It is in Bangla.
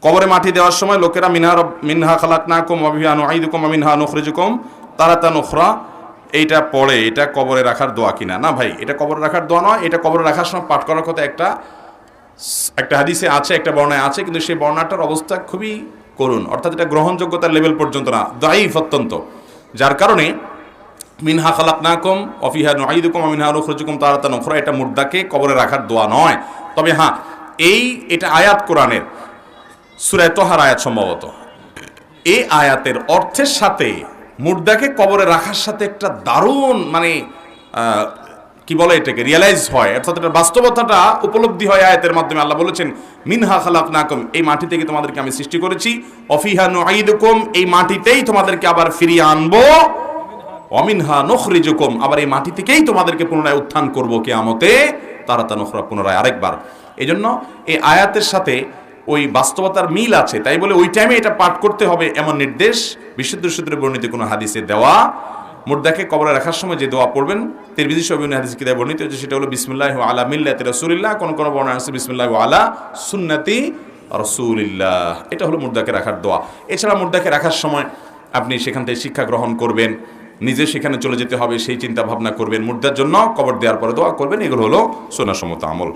কবরে মাটি দেওয়ার সময় লোকেরা মিনহা খালাকনাকুম ওয়া ফিহা নুঈদুকুম ওয়া মিনহা নুখরিজুকুম তারাতান উখরা এইটা পড়ে, এটা কবরে রাখার দোয়া কিনা? না ভাই, এটা কবরে রাখার দোয়া নয়। এটা কবরে রাখার সময় পাঠ করার কথা একটা হাদিসে আছে, একটা বর্ণায় আছে, কিন্তু সেই বর্ণাটার অবস্থা খুবই করুণ, অর্থাৎ এটা গ্রহণযোগ্যতার লেভেল পর্যন্ত না, দাঈফ অত্যন্ত। যার কারণে মিনহা খালাকনাকুম ওয়া ফিহা নুঈদুকুম ওয়া মিনহা নুখরিজুকুম তারাতান উখরা এটা মুর্দাকে কবরে রাখার দোয়া নয়। তবে হ্যাঁ, এটা আয়াত কোরআনের সূরা তোহার আয়াত, সম্ভবত এই আয়াতের অর্থের সাথে মুর্দাকে কবরে রাখার সাথে একটা দারুণ কি বলে এটাকে রিয়েলাইজ হয়, অর্থাৎ এটার বাস্তবতাটা উপলব্ধি হয় আয়াতের মাধ্যমে। আল্লাহ বলেছেন মিনহা খালাকনাকুম, এই মাটি থেকে তোমাদেরকে আমি সৃষ্টি করেছি, ওয়া ফিহা নুঈদুকুম, এই মাটিতেই তোমাদেরকে আবার ফিরিয়ে আনবো, ওয়া মিনহা নুখরিজুকুম, আবার এই মাটি থেকেই তোমাদেরকে পুনরায় উত্থান করব কিয়ামতে তারাতান উখরা, পুনরায় আরেকবার। এজন্য এই আয়াতের সাথে ওই বাস্তবতার মিল আছে, তাই বলে ওই টাইমে এটা পাঠ করতে হবে এমন নির্দেশ বিশুদ্ধ সূত্রে বর্ণিত কোনো হাদিসে দেওয়া। মুর্দাকে কবরে রাখার সময় যে দোয়া পড়বেন তিরমিজি শরীফে হাদিস কিতাবে বর্ণিত হয়েছে, সেটা হলো বিসমিল্লাহি আলা মিল্লাতি রাসূলিল্লাহ, কোন কোন বর্ণনা আছে বিসমিল্লাহি আলা সুন্নতি রাসূলিল্লাহ। এটা হলো মুর্দাকে রাখার দোয়া। এছাড়া মুর্দাকে রাখার সময় আপনি সেখান থেকে শিক্ষা গ্রহণ করবেন, নিজে সেখানে চলে যেতে হবে সেই চিন্তা ভাবনা করবেন, মুর্দার জন্য কবর দেওয়ার পরে দোয়া করবেন। এগুলো হলো সুন্নাহসম্মত আমল।